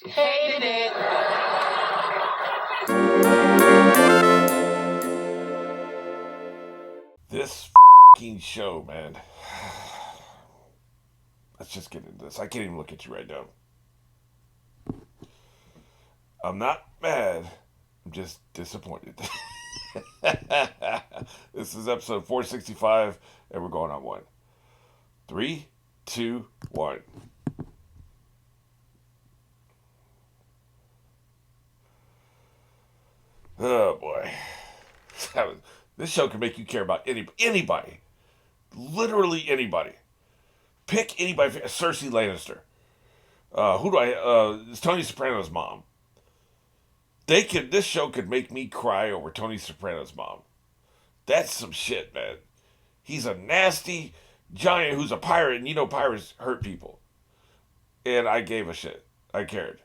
Hated it. This fucking show, man. Let's just get into this. I can't even look at you right now. I'm not mad. I'm just disappointed. This is episode 465, and we're going on one. 3, 2, 1. Oh boy. This show can make you care about anybody. Literally anybody. Pick anybody. Cersei Lannister. Who do I? It's Tony Soprano's mom. This show could make me cry over Tony Soprano's mom. That's some shit, man. He's a nasty giant who's a pirate, and you know pirates hurt people. And I gave a shit. I cared.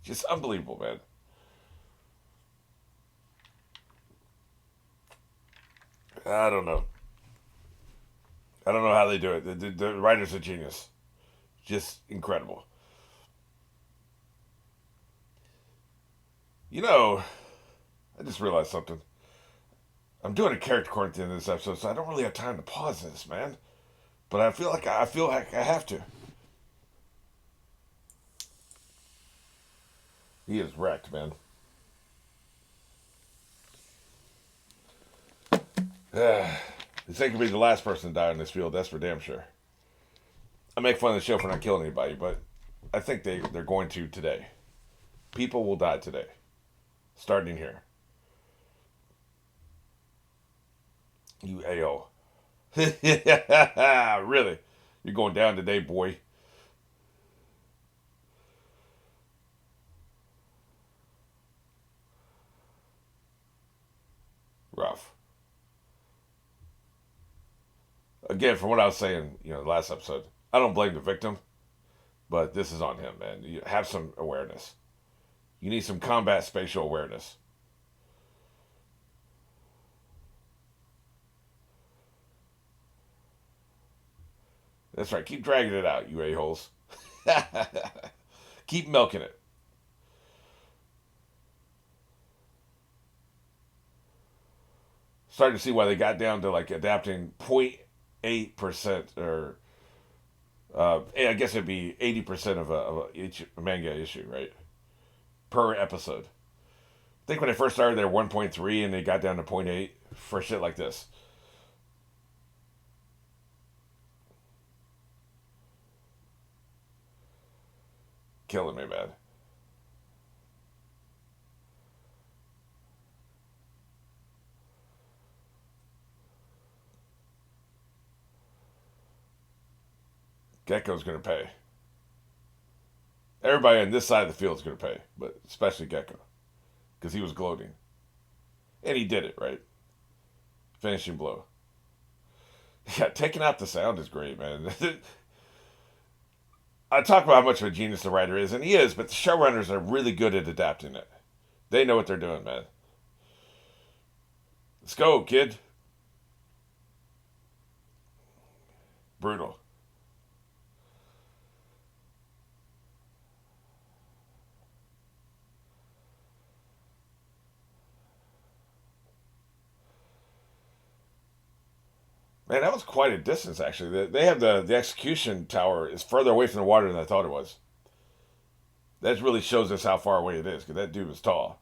Just unbelievable, man. I don't know. I don't know how they do it. The writer's a genius. Just incredible. You know, I just realized something. I'm doing a character corner at the end of this episode, so I don't really have time to pause this, man. But I feel like I have to. He is wrecked, man. This ain't gonna be the last person to die in this field. That's for damn sure. I make fun of the show for not killing anybody, but I think they're going to today. People will die today, starting here. You AO. Really? You're going down today, boy. Rough. Again, from what I was saying, the last episode, I don't blame the victim, but this is on him, man. You have some awareness. You need some combat spatial awareness. That's right. Keep dragging it out, you a-holes. Keep milking it. Starting to see why they got down to like adapting 0.8% or I guess it'd be 80% of each manga issue, right? Per episode. I think when they first started, they were 1.3 and they got down to 0.8 for shit like this. Killing me, man. Gecko's going to pay. Everybody on this side of the field is going to pay, but especially Gecko. Because he was gloating. And he did it, right? Finishing blow. Yeah, taking out the sound is great, man. I talk about how much of a genius the writer is, and he is, but the showrunners are really good at adapting it. They know what they're doing, man. Let's go, kid. Brutal. Man, that was quite a distance, actually. They have the execution tower is further away from the water than I thought it was. That really shows us how far away it is, because that dude was tall.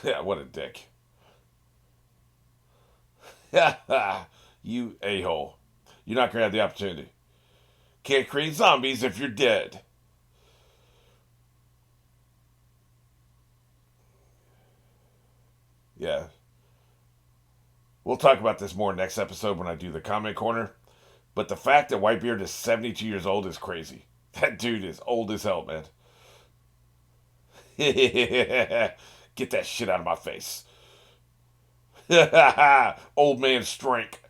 Yeah, what a dick. You a-hole. You're not going to have the opportunity. Can't create zombies if you're dead. Yeah. We'll talk about this more next episode when I do the comment corner. But the fact that Whitebeard is 72 years old is crazy. That dude is old as hell, man. Get that shit out of my face. Old man strength.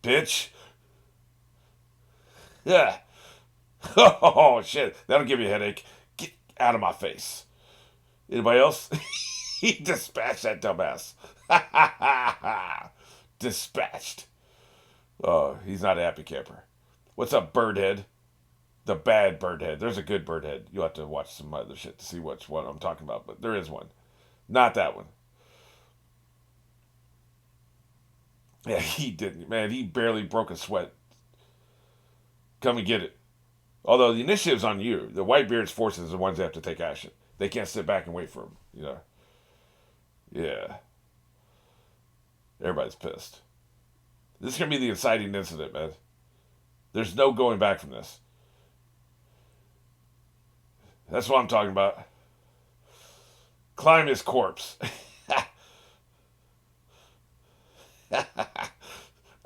Bitch. Yeah. Oh, shit. That'll give you a headache. Get out of my face. Anybody else? He dispatched that dumbass. Dispatched. Oh, he's not a happy camper. What's up, Birdhead? The bad Birdhead. There's a good Birdhead. You'll have to watch some other shit to see which one I'm talking about, but there is one. Not that one. Yeah, he didn't. Man, he barely broke a sweat. Come and get it. Although the initiative's on you. The Whitebeard's forces are the ones that have to take action. They can't sit back and wait for him, you know. Yeah. Everybody's pissed. This is going to be the inciting incident, man. There's no going back from this. That's what I'm talking about. Climb his corpse. I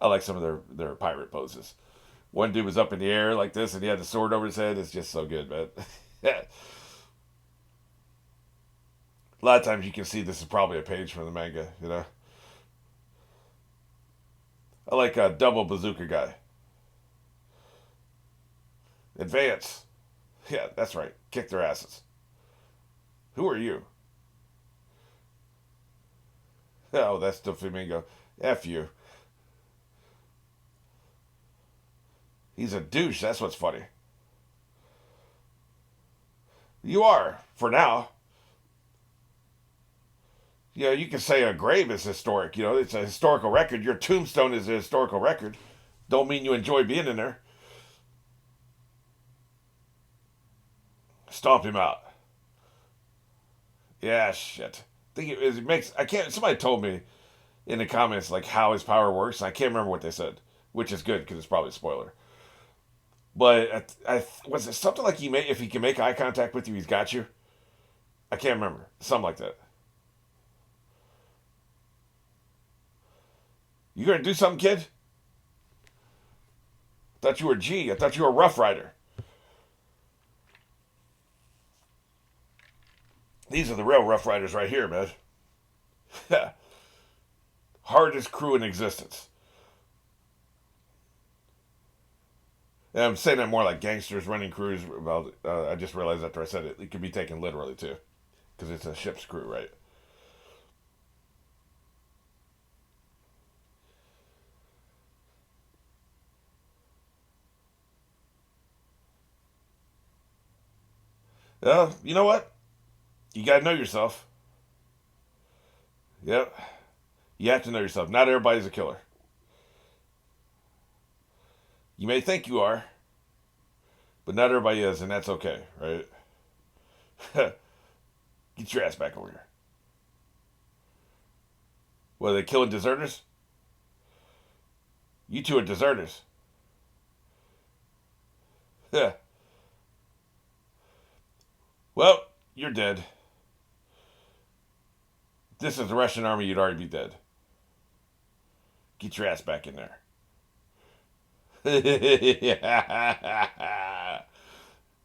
like some of their pirate poses. One dude was up in the air like this and he had the sword over his head. It's just so good, man. A lot of times you can see this is probably a page from the manga, you know. I like a double bazooka guy. Advance. Yeah, that's right. Kick their asses. Who are you? Oh, that's the Flamingo. F you. He's a douche. That's what's funny. You are, for now. You know, you can say a grave is historic. You know, it's a historical record. Your tombstone is a historical record. Don't mean you enjoy being in there. Stomp him out. Yeah, shit. I think it makes. I can't. Somebody told me in the comments like how his power works. And I can't remember what they said, which is good because it's probably a spoiler. But I was it something like if he can make eye contact with you, he's got you. I can't remember. Something like that. You gonna do something, kid? I thought you were G. I thought you were a Rough Rider. These are the real Rough Riders right here, man. Hardest crew in existence. And I'm saying that more like gangsters running crews. Well, I just realized after I said it, it could be taken literally too, because it's a ship's crew, right? You know what? You gotta know yourself. Yep. You have to know yourself. Not everybody's a killer. You may think you are, but not everybody is, and that's okay, right? Get your ass back over here. What, are they killing deserters? You two are deserters. Well, you're dead. This is the Russian army, you'd already be dead. Get your ass back in there.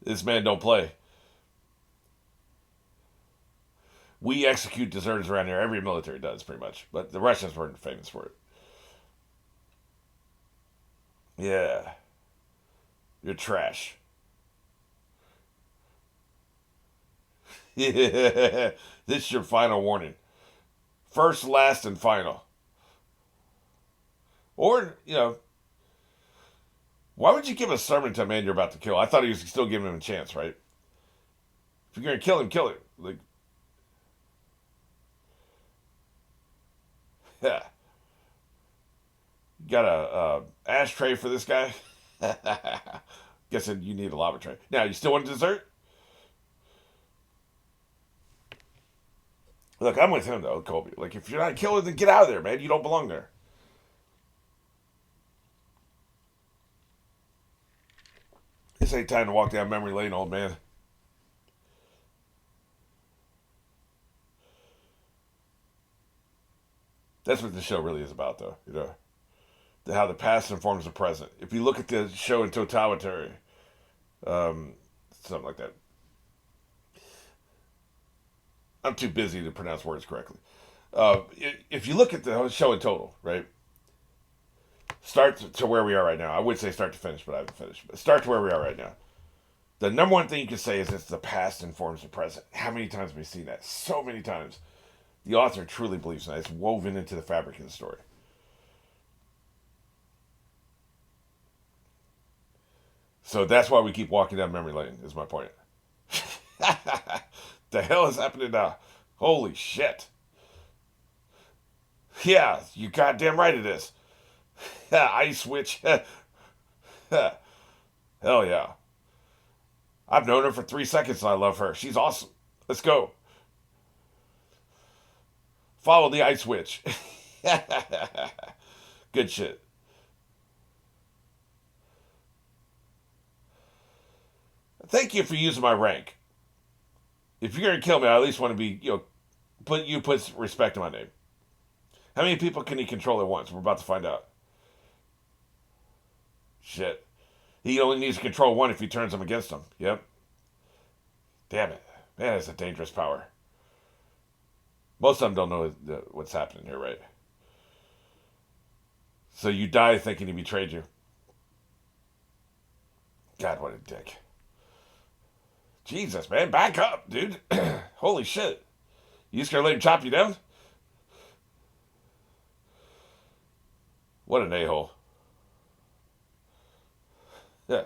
This man don't play. We execute deserters around here. Every military does, pretty much. But the Russians weren't famous for it. Yeah. You're trash. This is your final warning. First, last, and final. Or, you know, why would you give a sermon to a man you're about to kill? I thought he was still giving him a chance, right? If you're going to kill him, kill him. Like, yeah. You got a ashtray for this guy? Guessing you need a lava tray. Now, you still want dessert? Look, I'm with him, though, Colby. Like, if you're not a killer, then get out of there, man. You don't belong there. This ain't time to walk down memory lane, old man. That's what the show really is about, though. You know, how the past informs the present. If you look at the show in totality, um, something like that. I'm too busy to pronounce words correctly. If you look at the show in total, right? Start to where we are right now. I would say start to finish, but I haven't finished. But start to where we are right now. The number one thing you can say is it's the past informs the present. How many times have we seen that? So many times. The author truly believes in that. It's woven into the fabric of the story. So that's why we keep walking down memory lane, is my point. The hell is happening now? Holy shit. Yeah, you goddamn right it is. Ice Witch. Hell yeah. I've known her for 3 seconds and I love her. She's awesome. Let's go. Follow the Ice Witch. Good shit. Thank you for using my rank. If you're gonna kill me, I at least want to be, put respect in my name. How many people can he control at once? We're about to find out. Shit. He only needs to control one if he turns them against him. Yep. Damn it. Man, that's a dangerous power. Most of them don't know what's happening here, right? So you die thinking he betrayed you. God, what a dick. Jesus, man, back up, dude. Holy shit. You just gonna let him chop you down? What an a-hole. Yeah.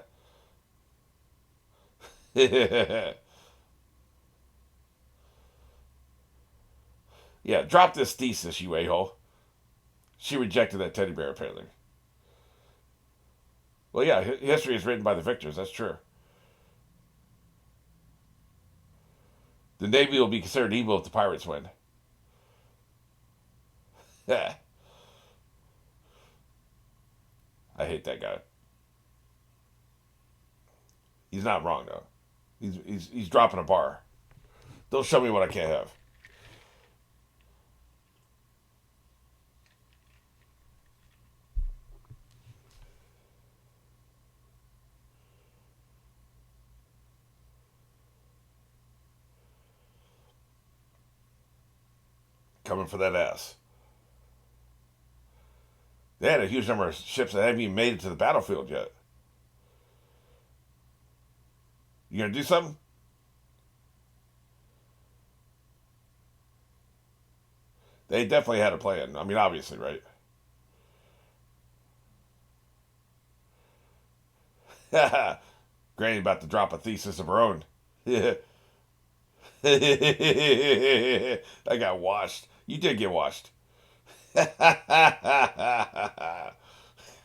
Yeah, drop this thesis, you a-hole. She rejected that teddy bear, apparently. Well, yeah, history is written by the victors, that's true. The Navy will be considered evil if the pirates win. Yeah. I hate that guy. He's not wrong, though. He's dropping a bar. Don't show me what I can't have. Coming for that ass. They had a huge number of ships that haven't even made it to the battlefield yet. You gonna do something? They definitely had a plan. I mean, obviously, right? Granny about to drop a thesis of her own. I got washed. You did get washed.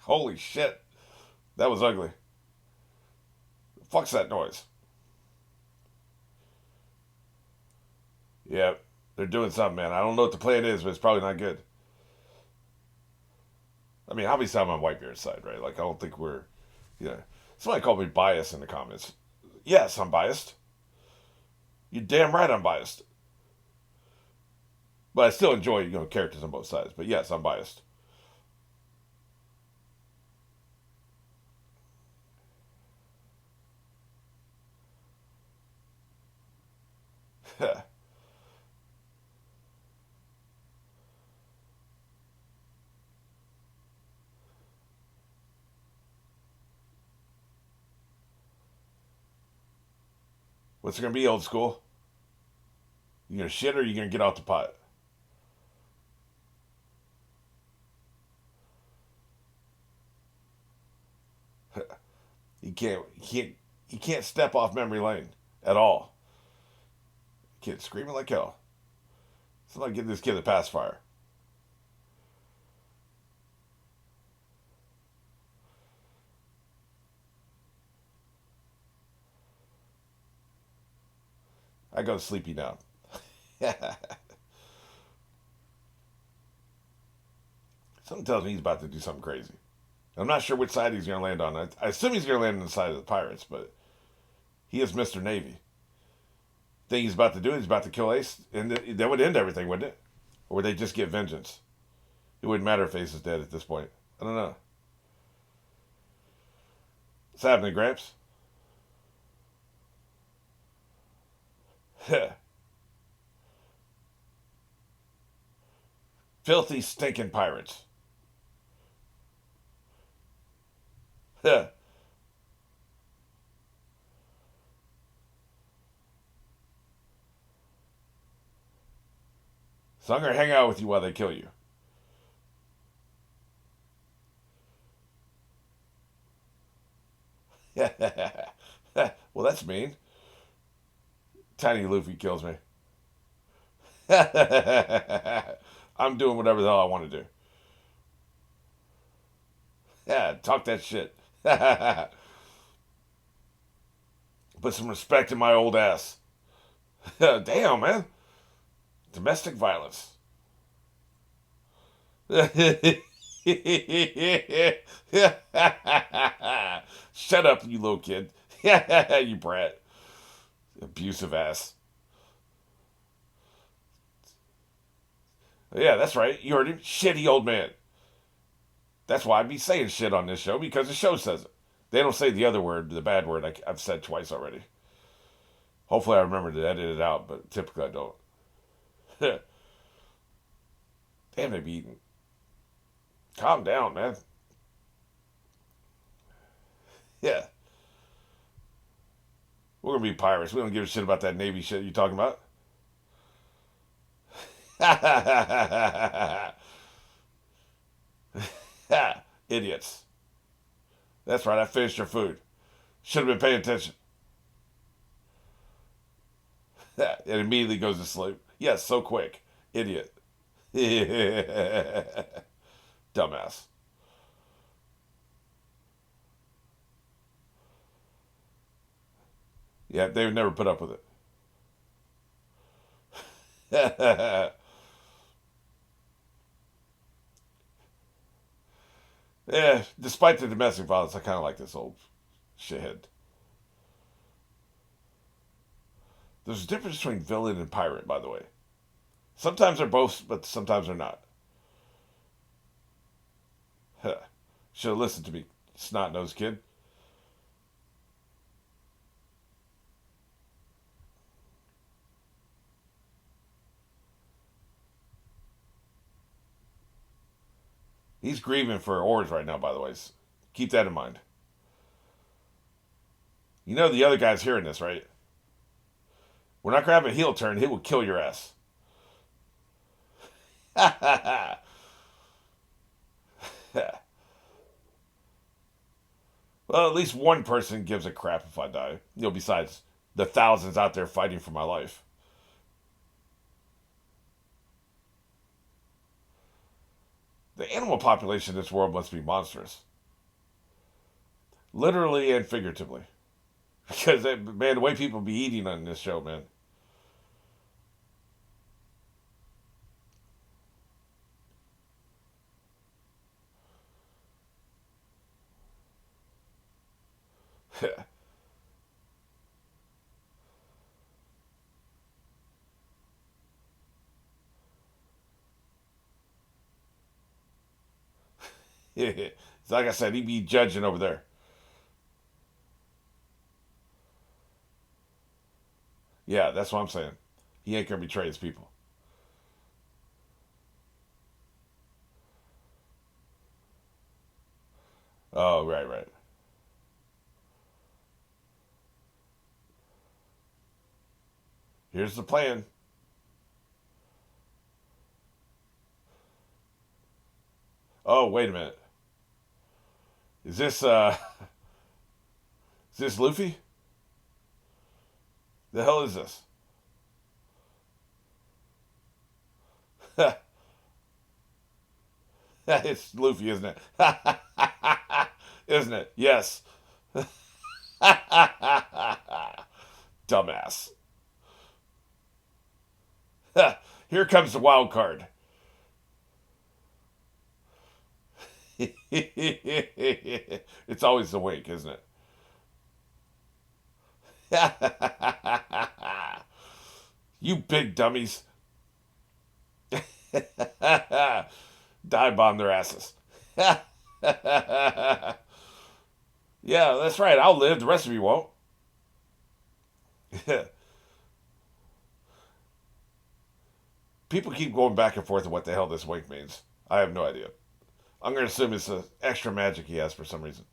Holy shit. That was ugly. Fuck's that noise? Yeah, they're doing something, man. I don't know what the plan is, but it's probably not good. I mean, obviously I'm on Whitebeard's side, right? Like, I don't think we're, you know. Somebody called me biased in the comments. Yes, I'm biased. You're damn right I'm biased. But I still enjoy, characters on both sides. But yes, I'm biased. What's it gonna be, old school? You gonna shit or you gonna get out the pot? He can't step off memory lane at all. Kid screaming like hell. Somebody give this kid a pacifier. I go to sleepy now. Something tells me he's about to do something crazy. I'm not sure which side he's going to land on. I assume he's going to land on the side of the pirates, but he is Mr. Navy. Thing he's about to do, he's about to kill Ace, and that would end everything, wouldn't it? Or would they just get vengeance? It wouldn't matter if Ace is dead at this point. I don't know. What's happening, Gramps? Filthy, stinking pirates. So I'm going to hang out with you while they kill you. Well, that's mean. Tiny Luffy kills me. I'm doing whatever the hell I want to do. Yeah, talk that shit. Put some respect in my old ass. Damn, man. Domestic violence. Shut up, you little kid. You brat. Abusive ass. Yeah, that's right. You heard him. Shitty old man. That's why I be saying shit on this show, because the show says it. They don't say the other word, the bad word I've said twice already. Hopefully I remember to edit it out, but typically I don't. Damn, they be eating. Calm down, man. Yeah. We're going to be pirates. We don't give a shit about that Navy shit you talking about. Idiots. That's right, I finished your food. Should have been paying attention. And immediately goes to sleep. Yes, so quick. Idiot. Dumbass. Yeah, they would never put up with it. Yeah, despite the domestic violence, I kind of like this old shithead. There's a difference between villain and pirate, by the way. Sometimes they're both, but sometimes they're not. Should have listened to me, snot nosed kid. He's grieving for oars right now, by the way. Keep that in mind. You know the other guy's hearing this, right? We're not going to have a heel turn. He will kill your ass. Well, at least one person gives a crap if I die. Besides the thousands out there fighting for my life. The animal population in this world must be monstrous. Literally and figuratively. Because, man, the way people be eating on this show, man. Like I said, he be judging over there. Yeah, that's what I'm saying. He ain't gonna betray his people. Oh, right, right. Here's the plan. Oh, wait a minute. Is this is this Luffy? The hell is this? It's Luffy, isn't it? Isn't it? Yes. Dumbass. Here comes the wild card. It's always the wake, isn't it? You big dummies. Dive bomb their asses. Yeah, that's right. I'll live. The rest of you won't. People keep going back and forth on what the hell this wink means. I have no idea. I'm going to assume it's the extra magic he has for some reason.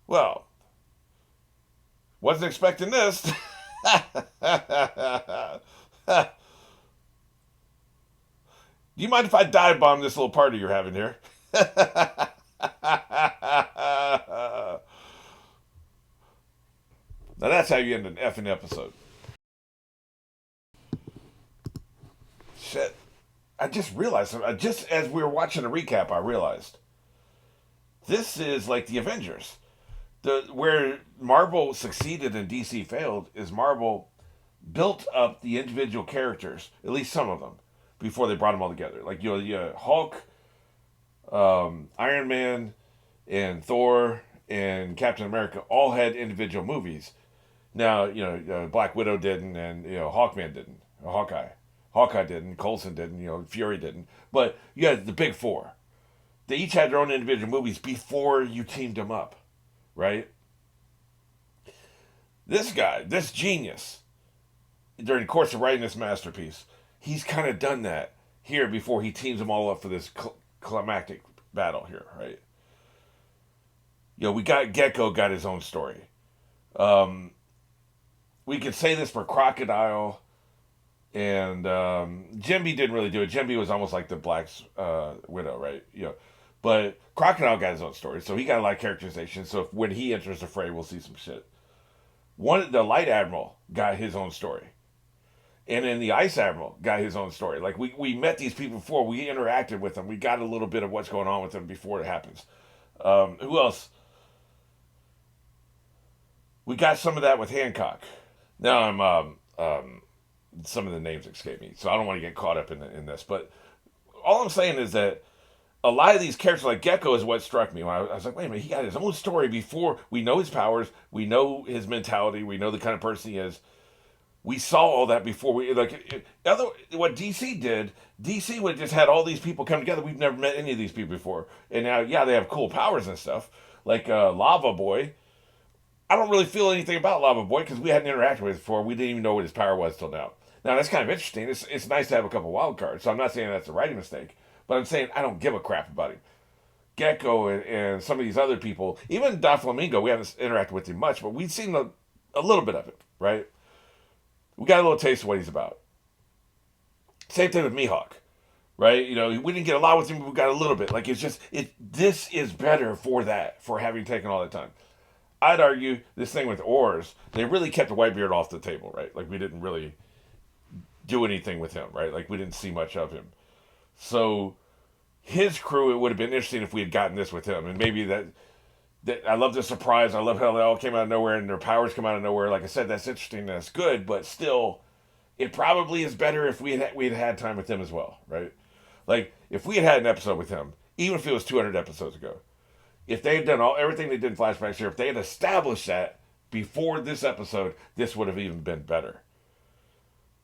Well, Wasn't expecting this. Do you mind if I dive bomb this little party you're having here? Now that's how you end an effing episode. Shit. I just realized, just as we were watching a recap, I realized this is like the Avengers. Where Marvel succeeded and DC failed is Marvel built up the individual characters, at least some of them, before they brought them all together. Like Hulk, Iron Man, and Thor and Captain America all had individual movies. Now Black Widow didn't, and Hawkman didn't, or Hawkeye didn't, Coulson didn't, Fury didn't. But you had the big four. They each had their own individual movies before you teamed them up, right? This guy, this genius, during the course of writing this masterpiece, he's kind of done that here before he teams them all up for this climactic battle here, right? We got Gecko got his own story. We could say this for Crocodile, and Jimby didn't really do it. Jimby was almost like the Black Widow, right? But Crocodile got his own story, so he got a lot of characterization. So when he enters the fray, we'll see some shit. The Light Admiral got his own story. And then the Ice Admiral got his own story. Like, we met these people before. We interacted with them. We got a little bit of what's going on with them before it happens. Who else? We got some of that with Hancock. Now some of the names escape me, so I don't want to get caught up in this. But all I'm saying is that a lot of these characters, like Gecko, is what struck me. When I was like, wait a minute, he got his own story before. We know his powers. We know his mentality. We know the kind of person he is. We saw all that before. What DC did, DC would have just had all these people come together. We've never met any of these people before. And now, yeah, they have cool powers and stuff. Like Lava Boy. I don't really feel anything about Lava Boy because we hadn't interacted with him before. We didn't even know what his power was till now. Now, that's kind of interesting. It's nice to have a couple wild cards. So I'm not saying that's a writing mistake. But I'm saying I don't give a crap about him. Gecko and some of these other people, even Doflamingo, we haven't interacted with him much, but we've seen a little bit of it, right? We got a little taste of what he's about. Same thing with Mihawk, right? We didn't get a lot with him, but we got a little bit. Like, this is better for having taken all that time. I'd argue this thing with Oars, they really kept Whitebeard off the table, right? Like, we didn't really do anything with him, right? Like, we didn't see much of him. So his crew, it would have been interesting if we had gotten this with him. And maybe that I love the surprise. I love how they all came out of nowhere and their powers come out of nowhere. Like I said, that's interesting. That's good. But still, it probably is better if we had time with him as well, right? Like, if we had an episode with him, even if it was 200 episodes ago, if they had done everything they did in flashbacks here, if they had established that before this episode, this would have even been better.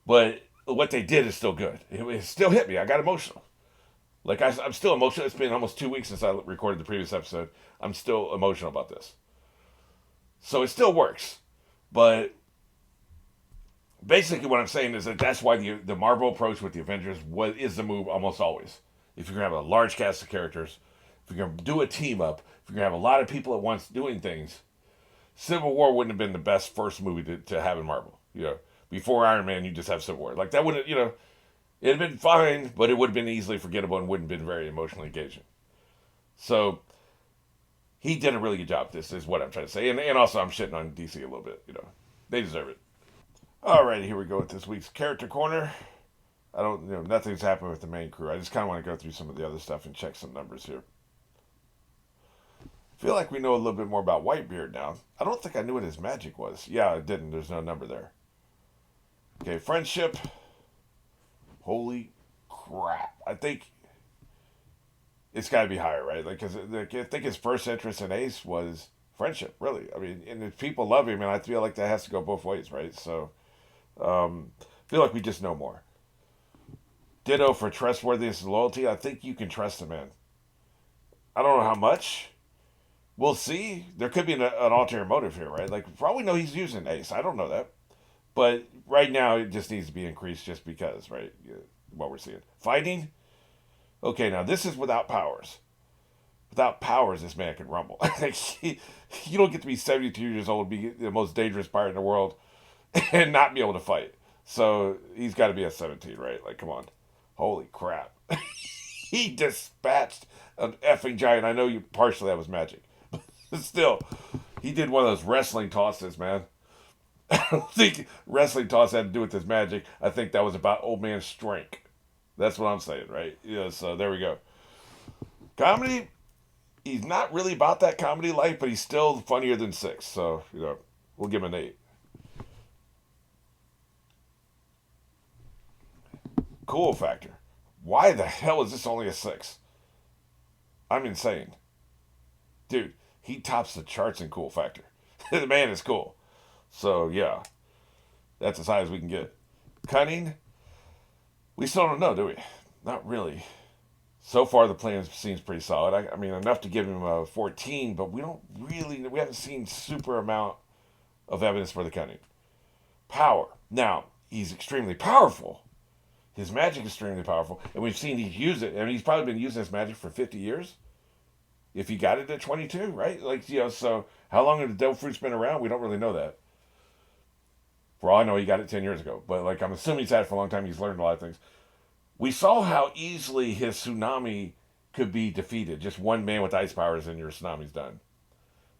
But what they did is still good. It still hit me. I got emotional. Like, I'm still emotional. It's been almost 2 weeks since I recorded the previous episode. I'm still emotional about this. So it still works. But basically what I'm saying is that's why the Marvel approach with the Avengers is the move almost always. If you're going to have a large cast of characters, if you're going to do a team up, if you're going to have a lot of people at once doing things, Civil War wouldn't have been the best first movie to have in Marvel. Before Iron Man, you just have Civil War. Like, that wouldn't, it'd have been fine, but it would have been easily forgettable and wouldn't have been very emotionally engaging. So, he did a really good job. This is what I'm trying to say. And also, I'm shitting on DC a little bit. They deserve it. Alrighty, here we go with this week's Character Corner. Nothing's happened with the main crew. I just kind of want to go through some of the other stuff and check some numbers here. I feel like we know a little bit more about Whitebeard now. I don't think I knew what his magic was. Yeah, I didn't. There's no number there. Okay, friendship. Holy crap. I think it's got to be higher, right? Because I think his first interest in Ace was friendship, really. I mean, and if people love him, and I feel like that has to go both ways, right? So, I feel like we just know more. Ditto for trustworthiness and loyalty. I think you can trust the man. I don't know how much. We'll see. There could be an ulterior motive here, right? Like, for all we know, he's using Ace. I don't know that. But right now, it just needs to be increased just because, right? What we're seeing. Fighting? Okay, now this is without powers. Without powers, this man can rumble. You don't get to be 72 years old and be the most dangerous pirate in the world and not be able to fight. So he's got to be at 17, right? Like, come on. Holy crap. He dispatched an effing giant. I know you partially that was magic. But still, he did one of those wrestling tosses, man. I don't think wrestling toss had to do with his magic. I think that was about old man strength. That's what I'm saying, right? Yeah, so there we go. Comedy, he's not really about that comedy life, but he's still funnier than six. So, we'll give him an eight. Cool factor. Why the hell is this only a six? I'm insane. Dude, he tops the charts in cool factor. The man is cool. So, yeah, that's as high as we can get. Cunning, we still don't know, do we? Not really. So far, the plan seems pretty solid. I mean, enough to give him a 14, but we haven't seen super amount of evidence for the cunning. Power. Now, he's extremely powerful. His magic is extremely powerful, and we've seen he's used it. I mean, he's probably been using his magic for 50 years. If he got it at 22, right? Like, so how long have the devil fruits been around? We don't really know that. For all I know, he got it 10 years ago. But, like, I'm assuming he's had it for a long time. He's learned a lot of things. We saw how easily his tsunami could be defeated. Just one man with ice powers and your tsunami's done.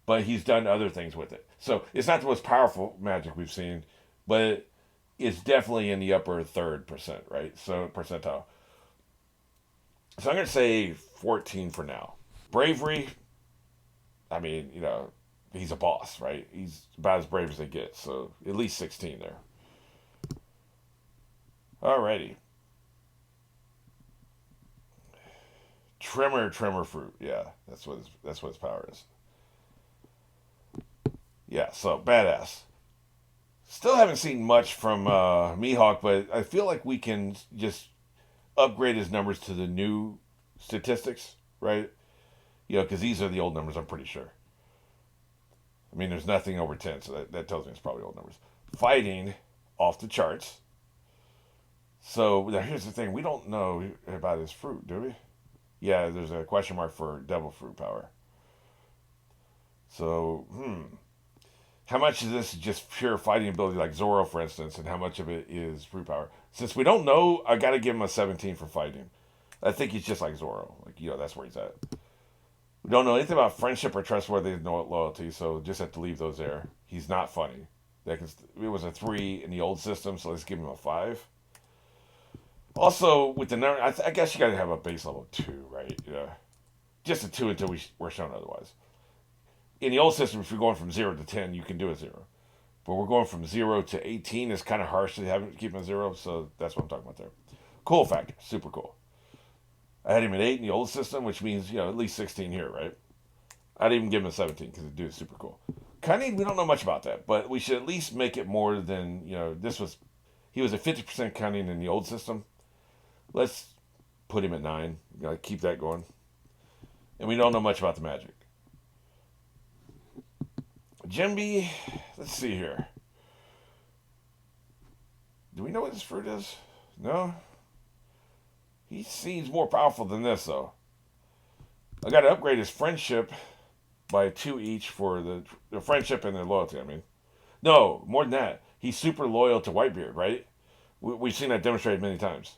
But he's done other things with it. So it's not the most powerful magic we've seen, but it's definitely in the upper third percent, right? So percentile. So I'm going to say 14 for now. Bravery, I mean, he's a boss, right? He's about as brave as they get. So at least 16 there. Alrighty. Tremor fruit. Yeah, that's what his power is. Yeah, so badass. Still haven't seen much from Mihawk, but I feel like we can just upgrade his numbers to the new statistics, right? Because these are the old numbers, I'm pretty sure. I mean, there's nothing over 10, so that tells me it's probably old numbers. Fighting, off the charts. So now here's the thing. We don't know about his fruit, do we? Yeah, there's a question mark for devil fruit power. So, how much of this is just pure fighting ability, like Zoro, for instance, and how much of it is fruit power? Since we don't know, I got to give him a 17 for fighting. I think he's just like Zoro. Like, that's where he's at. We don't know anything about friendship or trustworthiness, no loyalty, so just have to leave those there. He's not funny. It was a 3 in the old system, so let's give him a 5. Also, with the number, I guess you got to have a base level 2, right? Yeah. Just a 2 until we're shown otherwise. In the old system, if you're going from 0 to 10, you can do a 0. But we're going from 0 to 18. It's kind of harsh to keep him a 0, so that's what I'm talking about there. Cool factor. Super cool. I had him at 8 in the old system, which means, at least 16 here, right? I'd even give him a 17 because the dude's super cool. Cunning, we don't know much about that, but we should at least make it more than, he was a 50% cunning in the old system. Let's put him at 9. Keep that going. And we don't know much about the magic. Jimby, let's see here. Do we know what this fruit is? No? He seems more powerful than this, though. I got to upgrade his friendship by 2 each for the friendship and their loyalty, I mean. No, more than that. He's super loyal to Whitebeard, right? We've seen that demonstrated many times.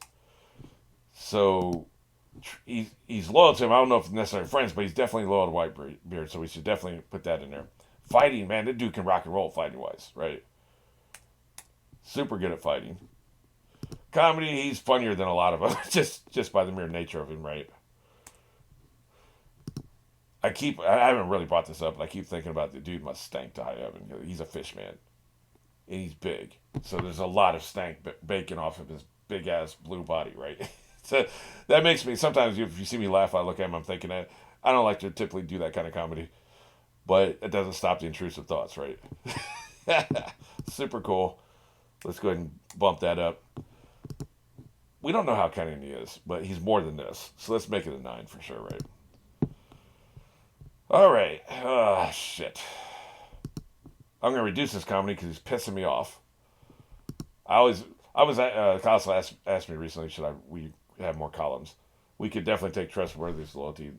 So, he's loyal to him. I don't know if necessarily friends, but he's definitely loyal to Whitebeard, so we should definitely put that in there. Fighting, man, that dude can rock and roll fighting-wise, right? Super good at fighting. Comedy, he's funnier than a lot of them, just by the mere nature of him, right? I haven't really brought this up, but I keep thinking about the dude must stank to high heaven. He's a fish man. And he's big. So there's a lot of stank baking off of his big-ass blue body, right? So that makes me, sometimes if you see me laugh, I look at him, I'm thinking that. I don't like to typically do that kind of comedy. But it doesn't stop the intrusive thoughts, right? Super cool. Let's go ahead and bump that up. We don't know how cunning he is, but he's more than this. So let's make it a 9 for sure, right? All right. Shit. I'm going to reduce this comedy because he's pissing me off. Kyle asked me recently, we have more columns? We could definitely take trustworthy, loyalty,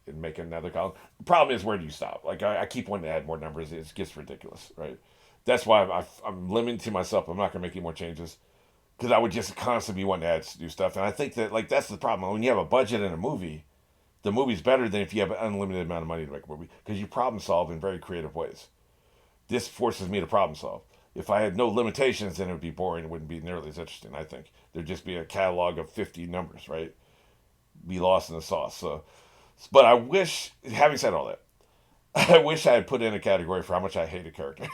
and make another column. The problem is, where do you stop? Like, I keep wanting to add more numbers. It gets ridiculous, right? That's why I'm limiting myself. I'm not going to make any more changes because I would just constantly be wanting to add new stuff. And I think that, like, that's the problem. When you have a budget in a movie, the movie's better than if you have an unlimited amount of money to make a movie because you problem solve in very creative ways. This forces me to problem solve. If I had no limitations, then it would be boring. It wouldn't be nearly as interesting, I think. There'd just be a catalog of 50 numbers, right? Be lost in the sauce. So, but I wish, having said all that, I wish I had put in a category for how much I hate a character.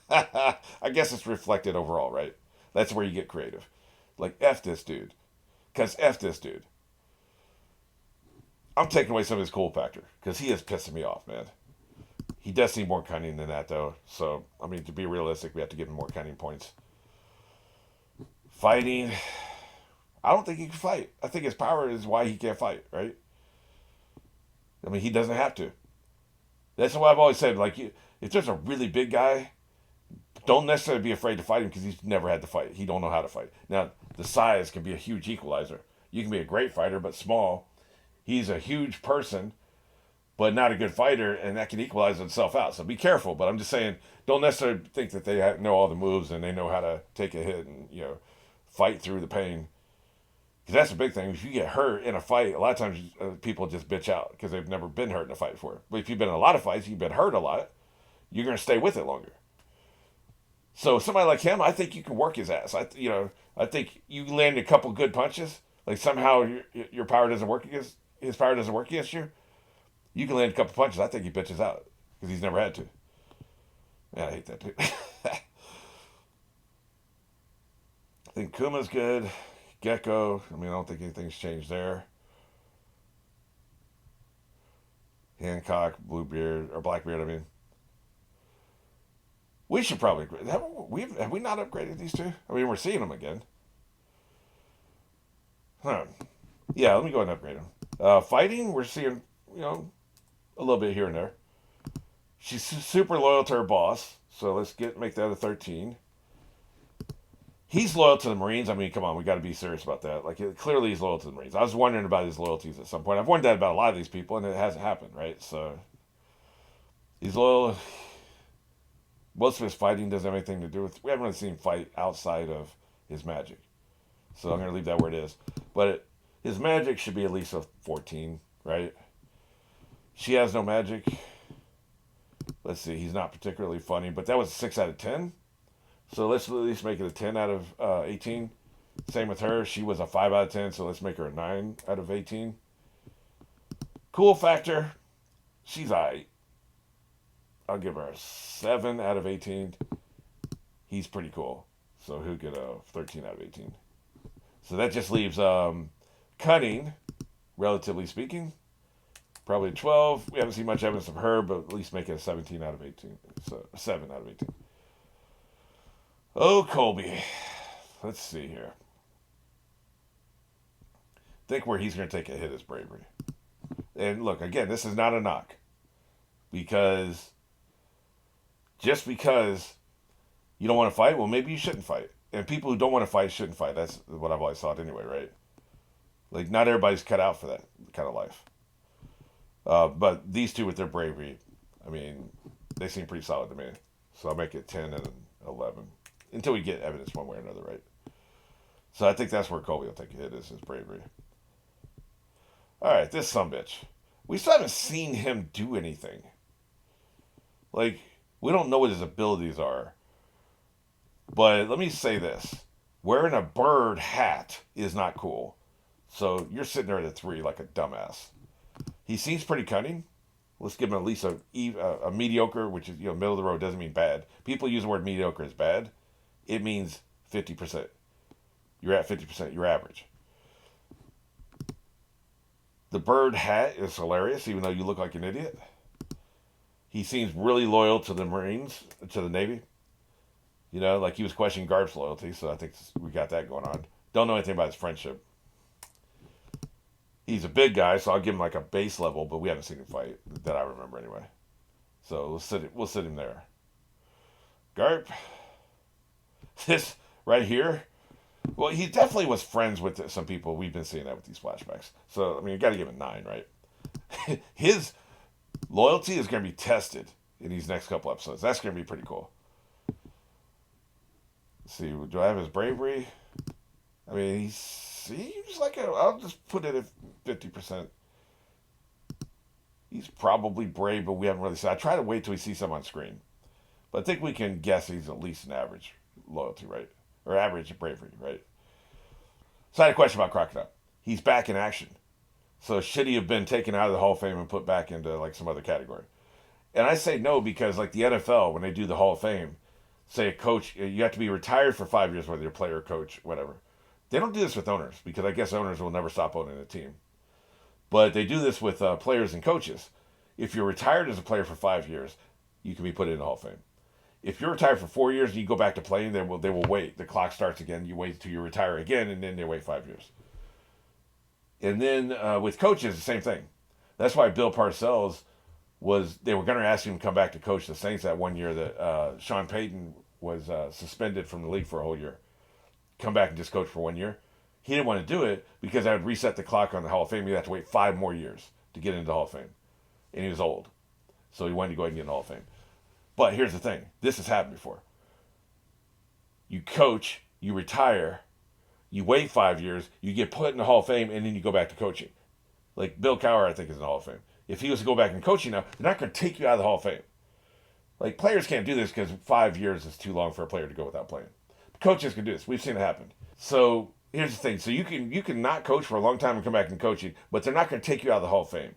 I guess it's reflected overall, right? That's where you get creative. Like, F this dude. Because F this dude. I'm taking away some of his cool factor. Because he is pissing me off, man. He does seem more cunning than that, though. So, I mean, to be realistic, we have to give him more cunning points. Fighting. I don't think he can fight. I think his power is why he can't fight, right? I mean, he doesn't have to. That's why I've always said, like, if there's a really big guy, don't necessarily be afraid to fight him because he's never had to fight. He don't know how to fight. Now, the size can be a huge equalizer. You can be a great fighter, but small. He's a huge person, but not a good fighter, and that can equalize itself out. So be careful. But I'm just saying, don't necessarily think that they know all the moves and they know how to take a hit and, fight through the pain. Because that's the big thing. If you get hurt in a fight, a lot of times people just bitch out because they've never been hurt in a fight before. But if you've been in a lot of fights, you've been hurt a lot, you're going to stay with it longer. So somebody like him, I think you can work his ass. I think you land a couple good punches. Like somehow your power doesn't work against his power doesn't work against you. You can land a couple punches. I think he bitches out because he's never had to. Man, I hate that dude. I think Kuma's good. Gecko. I mean, I don't think anything's changed there. Hancock, Bluebeard or Blackbeard. I mean, we should probably have we not upgraded these two? I mean, we're seeing them again. Huh. Yeah, let me go ahead and upgrade them. Fighting, we're seeing a little bit here and there. She's super loyal to her boss, so let's make that a 13. He's loyal to the Marines. I mean, come on, we got to be serious about that. Like, clearly he's loyal to the Marines. I was wondering about his loyalties at some point. I've wondered that about a lot of these people, and it hasn't happened, right? So he's loyal. Most of his fighting doesn't have anything to do with. We haven't really seen him fight outside of his magic, so I'm going to leave that where it is. But his magic should be at least a 14, right? She has no magic. Let's see, he's not particularly funny, but that was a 6 out of 10. So let's at least make it a 10 out of 18. Same with her. She was a 5 out of 10, so let's make her a 9 out of 18. Cool factor. She's aight. I'll give her a 7 out of 18. He's pretty cool. So he'll get a 13 out of 18. So that just leaves cunning, relatively speaking. Probably a 12. We haven't seen much evidence of her, but at least make it a 17 out of 18. So a 7 out of 18. Oh, Colby. Let's see here. I think where he's going to take a hit is bravery. And look, again, this is not a knock. Just because you don't want to fight, well, maybe you shouldn't fight. And people who don't want to fight shouldn't fight. That's what I've always thought anyway, right? Like, not everybody's cut out for that kind of life. But these two with their bravery, I mean, they seem pretty solid to me. So I'll make it 10 and 11. Until we get evidence one way or another, right? So I think that's where Colby will take a hit, is his bravery. Alright, this sumbitch. We still haven't seen him do anything. Like, we don't know what his abilities are. But let me say this. Wearing a bird hat is not cool. So you're sitting there at a 3 like a dumbass. He seems pretty cunning. Let's give him at least a mediocre, which is, middle of the road, doesn't mean bad. People use the word mediocre as bad. It means 50%. You're at 50%. You're average. The bird hat is hilarious, even though you look like an idiot. He seems really loyal to the Marines, to the Navy. Like he was questioning Garp's loyalty, so I think we got that going on. Don't know anything about his friendship. He's a big guy, so I'll give him like a base level, but we haven't seen him fight, that I remember anyway. So we'll sit him there. Garp. This right here. Well, he definitely was friends with some people. We've been seeing that with these flashbacks. So, I mean, you got to give him 9, right? his loyalty is going to be tested in these next couple episodes. That's going to be pretty cool. Let's see, do I have his bravery? I mean, he's like I'll just put it at 50%. He's probably brave, but we haven't really seen. I try to wait till we see some on screen. But I think we can guess he's at least an average loyalty, right? Or average bravery, right? So I had a question about Crocodile. He's back in action. So should he have been taken out of the Hall of Fame and put back into like some other category? And I say no because like the NFL, when they do the Hall of Fame, say a coach, you have to be retired for 5 years, whether you're a player, coach, whatever. They don't do this with owners because I guess owners will never stop owning a team. But they do this with players and coaches. If you're retired as a player for 5 years, you can be put in the Hall of Fame. If you're retired for 4 years and you go back to playing, they will wait. The clock starts again. You wait until you retire again, and then they wait 5 years. And then with coaches, the same thing. That's why Bill Parcells they were going to ask him to come back to coach the Saints that 1 year that Sean Payton was suspended from the league for a whole year. Come back and just coach for 1 year. He didn't want to do it because that would reset the clock on the Hall of Fame. He'd have to wait 5 more years to get into the Hall of Fame. And he was old. So he wanted to go ahead and get in the Hall of Fame. But here's the thing. This has happened before. You coach, you retire, you wait 5 years, you get put in the Hall of Fame, and then you go back to coaching. Like Bill Cowher, I think, is in the Hall of Fame. If he was to go back and coaching now, they're not going to take you out of the Hall of Fame. Like, players can't do this because 5 years is too long for a player to go without playing. Coaches can do this. We've seen it happen. So here's the thing. So you can not coach for a long time and come back and coaching, but they're not going to take you out of the Hall of Fame.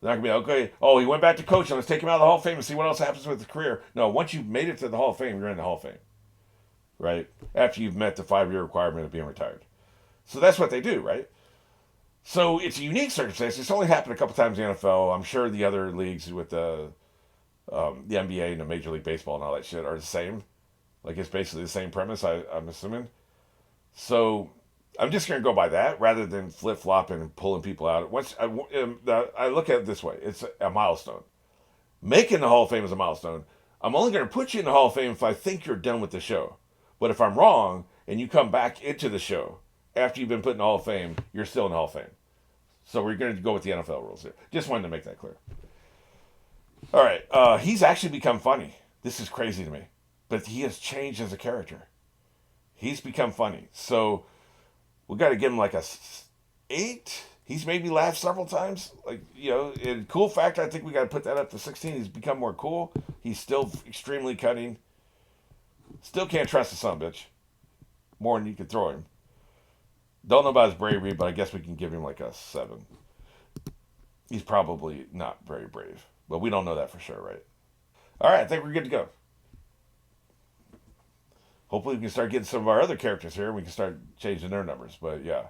They're not going to be like, okay, oh, he went back to coaching. Let's take him out of the Hall of Fame and see what else happens with his career. No, once you've made it to the Hall of Fame, you're in the Hall of Fame. Right? After you've met the 5-year requirement of being retired. So that's what they do, right? So it's a unique circumstance. It's only happened a couple times in the NFL. I'm sure the other leagues with the NBA and the Major League Baseball and all that shit are the same. Like, it's basically the same premise, I'm assuming. So I'm just going to go by that rather than flip-flopping and pulling people out. I look at it this way. It's a milestone. Making the Hall of Fame is a milestone. I'm only going to put you in the Hall of Fame if I think you're done with the show. But if I'm wrong and you come back into the show after you've been put in the Hall of Fame, you're still in the Hall of Fame. So we're going to go with the NFL rules here. Just wanted to make that clear. All right. He's actually become funny. This is crazy to me. But he has changed as a character. He's become funny. So we got to give him like a 8. He's made me laugh several times. Like, in cool factor, I think we got to put that up to 16. He's become more cool. He's still extremely cunning. Still can't trust the son of a bitch. More than you could throw him. Don't know about his bravery, but I guess we can give him like a 7. He's probably not very brave. But we don't know that for sure, right? All right, I think we're good to go. Hopefully we can start getting some of our other characters here and we can start changing their numbers. But yeah.